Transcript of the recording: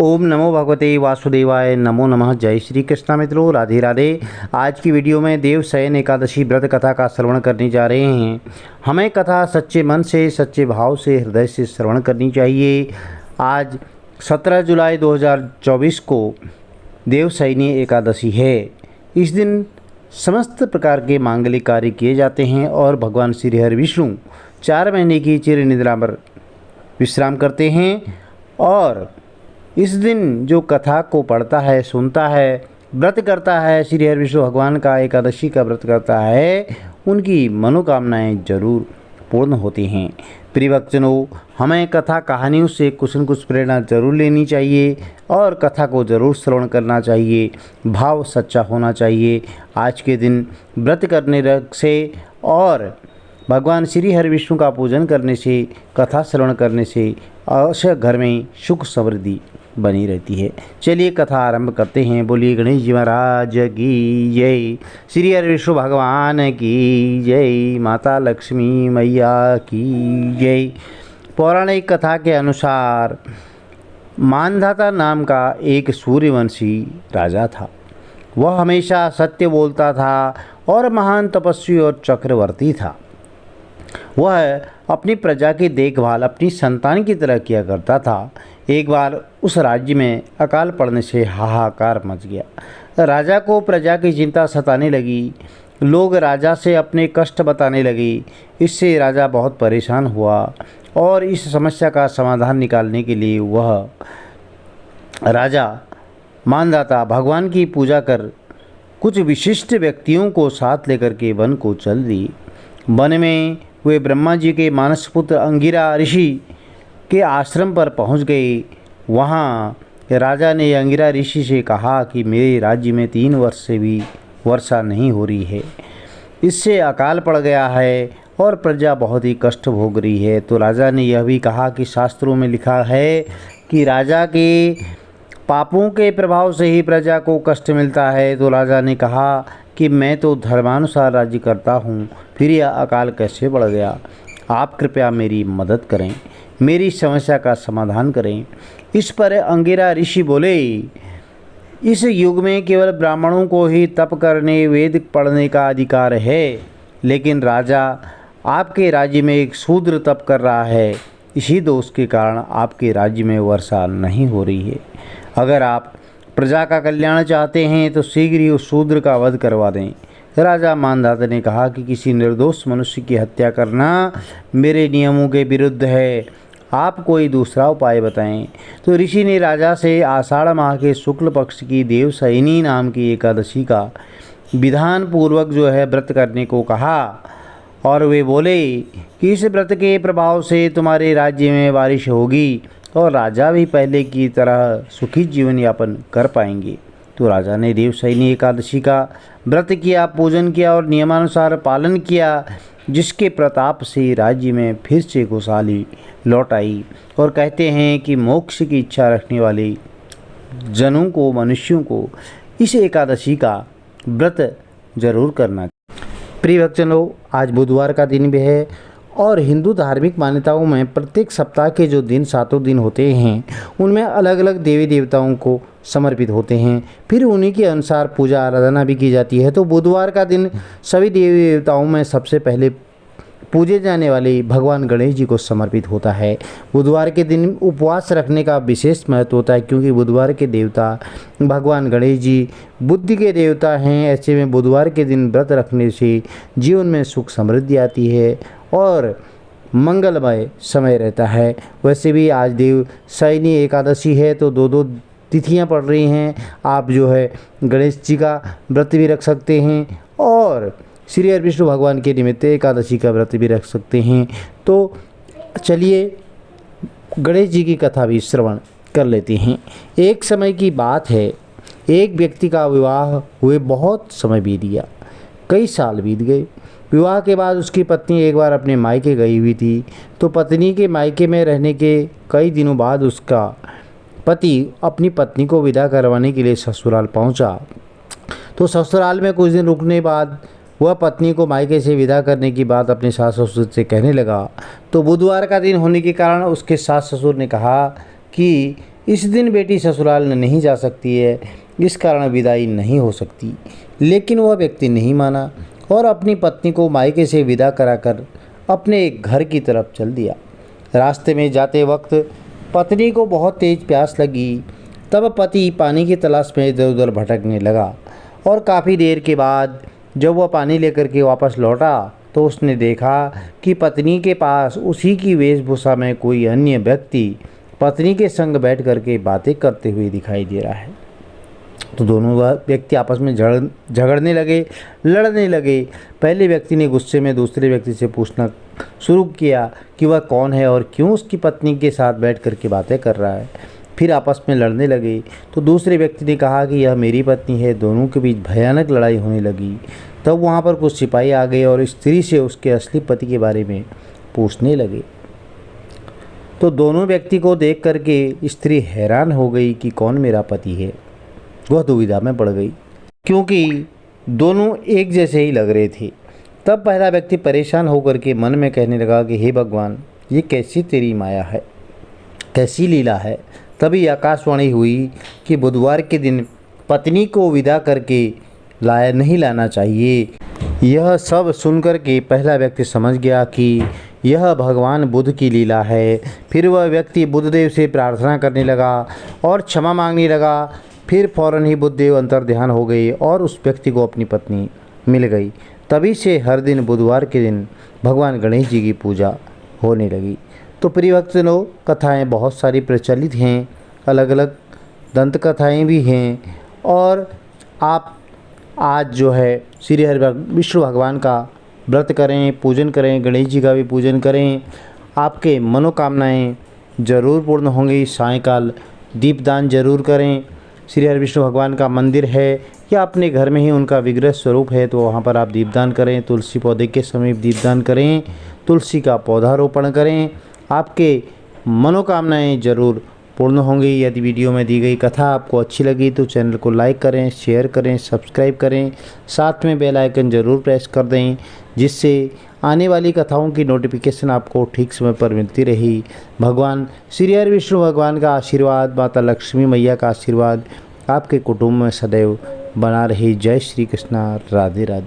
ओम नमो भगवते वासुदेवाय नमो नमः। जय श्री कृष्णा मित्रों, राधे राधे। आज की वीडियो में देवशयन एकादशी व्रत कथा का श्रवण करने जा रहे हैं। हमें कथा सच्चे मन से, सच्चे भाव से, हृदय से श्रवण करनी चाहिए। आज 17 जुलाई 2024 को देवशयनी एकादशी है। इस दिन समस्त प्रकार के मांगलिक कार्य किए जाते हैं और भगवान श्री हरि विष्णु 4 महीने की चिर निद्रा पर विश्राम करते हैं। और इस दिन जो कथा को पढ़ता है, सुनता है, व्रत करता है, श्री हरि विष्णु भगवान का एकादशी का व्रत करता है, उनकी मनोकामनाएं जरूर पूर्ण होती हैं। प्रिय भक्तजनों, हमें कथा कहानियों से कुछ न कुछ प्रेरणा जरूर लेनी चाहिए और कथा को जरूर श्रवण करना चाहिए। भाव सच्चा होना चाहिए। आज के दिन व्रत करने से और भगवान श्री हरि विष्णु का पूजन करने से, कथा श्रवण करने से अवश्य घर में सुख समृद्धि बनी रहती है। चलिए कथा आरंभ करते हैं। बोलिए गणेश जी महाराज की जय, श्री हरि विष्णु भगवान की जय, माता लक्ष्मी मैया की जय। पौराणिक कथा के अनुसार मानधाता नाम का एक सूर्यवंशी राजा था। वह हमेशा सत्य बोलता था और महान तपस्वी और चक्रवर्ती था। वह अपनी प्रजा की देखभाल अपनी संतान की तरह किया करता था। एक बार उस राज्य में अकाल पड़ने से हाहाकार मच गया। राजा को प्रजा की चिंता सताने लगी। लोग राजा से अपने कष्ट बताने लगे। इससे राजा बहुत परेशान हुआ और इस समस्या का समाधान निकालने के लिए वह राजा मानधाता भगवान की पूजा कर कुछ विशिष्ट व्यक्तियों को साथ लेकर के वन को चल दी। वन में वे ब्रह्मा जी के मानसपुत्र अंगिरा ऋषि के आश्रम पर पहुंच गए। वहां राजा ने अंगिरा ऋषि से कहा कि मेरे राज्य में 3 वर्ष से भी वर्षा नहीं हो रही है। इससे अकाल पड़ गया है और प्रजा बहुत ही कष्ट भोग रही है। तो राजा ने यह भी कहा कि शास्त्रों में लिखा है कि राजा के पापों के प्रभाव से ही प्रजा को कष्ट मिलता है। तो राजा ने कहा कि मैं तो धर्मानुसार राज्य करता हूँ, फिर यह अकाल कैसे पड़ गया? आप कृपया मेरी मदद करें, मेरी समस्या का समाधान करें। इस पर अंगिरा ऋषि बोले, इस युग में केवल ब्राह्मणों को ही तप करने, वेद पढ़ने का अधिकार है, लेकिन राजा आपके राज्य में एक शूद्र तप कर रहा है। इसी दोष के कारण आपके राज्य में वर्षा नहीं हो रही है। अगर आप प्रजा का कल्याण चाहते हैं तो शीघ्र ही उस शूद्र का वध करवा दें। राजा मानधाता ने कहा कि किसी निर्दोष मनुष्य की हत्या करना मेरे नियमों के विरुद्ध है। आप कोई दूसरा उपाय बताएं। तो ऋषि ने राजा से आषाढ़ माह के शुक्ल पक्ष की देवशयनी नाम की एकादशी का विधान पूर्वक व्रत करने को कहा। और वे बोले कि इस व्रत के प्रभाव से तुम्हारे राज्य में बारिश होगी और राजा भी पहले की तरह सुखी जीवन यापन कर पाएंगे। तो राजा ने देवशयनी एकादशी का व्रत किया, पूजन किया और नियमानुसार पालन किया, जिसके प्रताप से राज्य में फिर से खुशहाली लौट आई। और कहते हैं कि मोक्ष की इच्छा रखने वाले जनों को, मनुष्यों को इस एकादशी का व्रत जरूर करना चाहिए। प्रिय भक्तजनों, आज बुधवार का दिन भी है और हिंदू धार्मिक मान्यताओं में प्रत्येक सप्ताह के जो दिन 7 दिन होते हैं, उनमें अलग अलग देवी देवताओं को समर्पित होते हैं। फिर उन्हीं के अनुसार पूजा आराधना भी की जाती है। तो बुधवार का दिन सभी देवी देवताओं में सबसे पहले पूजे जाने वाले भगवान गणेश जी को समर्पित होता है। बुधवार के दिन उपवास रखने का विशेष महत्व होता है, क्योंकि बुधवार के देवता भगवान गणेश जी बुद्धि के देवता हैं। ऐसे में बुधवार के दिन व्रत रखने से जीवन में सुख समृद्धि आती है और मंगलमय समय रहता है। वैसे भी आज देवशयनी एकादशी है, तो 2 तिथियां पड़ रही हैं। आप गणेश जी का व्रत भी रख सकते हैं और श्री हरि विष्णु भगवान के निमित्त एकादशी का व्रत भी रख सकते हैं। तो चलिए गणेश जी की कथा भी श्रवण कर लेते हैं। एक समय की बात है, एक व्यक्ति का विवाह हुए बहुत समय बीत गया, कई साल बीत गए। विवाह के बाद उसकी पत्नी एक बार अपने मायके गई हुई थी। तो पत्नी के मायके में रहने के कई दिनों बाद उसका पति अपनी पत्नी को विदा करवाने के लिए ससुराल पहुंचा। तो ससुराल में कुछ दिन रुकने बाद वह पत्नी को मायके से विदा करने की बात अपने सास ससुर से कहने लगा। तो बुधवार का दिन होने के कारण उसके सास ससुर ने कहा कि इस दिन बेटी ससुराल नहीं जा सकती है, इस कारण विदाई नहीं हो सकती। लेकिन वह व्यक्ति नहीं माना और अपनी पत्नी को मायके से विदा कराकर अपने एक घर की तरफ चल दिया। रास्ते में जाते वक्त पत्नी को बहुत तेज प्यास लगी। तब पति पानी की तलाश में इधर उधर भटकने लगा और काफ़ी देर के बाद जब वह पानी लेकर के वापस लौटा तो उसने देखा कि पत्नी के पास उसी की वेशभूषा में कोई अन्य व्यक्ति पत्नी के संग बैठ करके बातें करते हुए दिखाई दे रहा है। तो दोनों व्यक्ति आपस में झगड़ने लगे, लड़ने लगे। पहले व्यक्ति ने गुस्से में दूसरे व्यक्ति से पूछना शुरू किया कि वह कौन है और क्यों उसकी पत्नी के साथ बैठ करके बातें कर रहा है। फिर आपस में लड़ने लगे तो दूसरे व्यक्ति ने कहा कि यह मेरी पत्नी है। दोनों के बीच भयानक लड़ाई होने लगी। तब वहाँ पर कुछ सिपाही आ गए और स्त्री से उसके असली पति के बारे में पूछने लगे। तो दोनों व्यक्ति को देख करके स्त्री हैरान हो गई कि कौन मेरा पति है। वह दुविधा में पड़ गई क्योंकि दोनों एक जैसे ही लग रहे थे। तब पहला व्यक्ति परेशान होकर के मन में कहने लगा कि हे भगवान, ये कैसी तेरी माया है, कैसी लीला है। तभी आकाशवाणी हुई कि बुधवार के दिन पत्नी को विदा करके नहीं लाना चाहिए। यह सब सुनकर के पहला व्यक्ति समझ गया कि यह भगवान बुद्ध की लीला है। फिर वह व्यक्ति बुद्धदेव से प्रार्थना करने लगा और क्षमा मांगने लगा। फिर फौरन ही बुद्धदेव अंतर्ध्यान हो गए और उस व्यक्ति को अपनी पत्नी मिल गई। तभी से हर दिन बुधवार के दिन भगवान गणेश जी की पूजा होने लगी। तो प्रिय भक्तजनों, कथाएं बहुत सारी प्रचलित हैं, अलग अलग दंत कथाएँ भी हैं। और आप आज जो है श्री हरि विष्णु भगवान का व्रत करें, पूजन करें, गणेश जी का भी पूजन करें। आपके मनोकामनाएं जरूर पूर्ण होंगी। सायंकाल दीपदान जरूर करें। श्री हरि विष्णु भगवान का मंदिर है या अपने घर में ही उनका विग्रह स्वरूप है तो वहाँ पर आप दीपदान करें। तुलसी पौधे के समीप दीपदान करें, तुलसी का पौधारोपण करें। आपके मनोकामनाएं जरूर पूर्ण होंगी। यदि वीडियो में दी गई कथा आपको अच्छी लगी तो चैनल को लाइक करें, शेयर करें, सब्सक्राइब करें। साथ में बेल आइकन ज़रूर प्रेस कर दें जिससे आने वाली कथाओं की नोटिफिकेशन आपको ठीक समय पर मिलती रही। भगवान श्री हरि विष्णु भगवान का आशीर्वाद, माता लक्ष्मी मैया का आशीर्वाद आपके कुटुंब में सदैव बना रही। जय श्री कृष्णा। राधे राधे।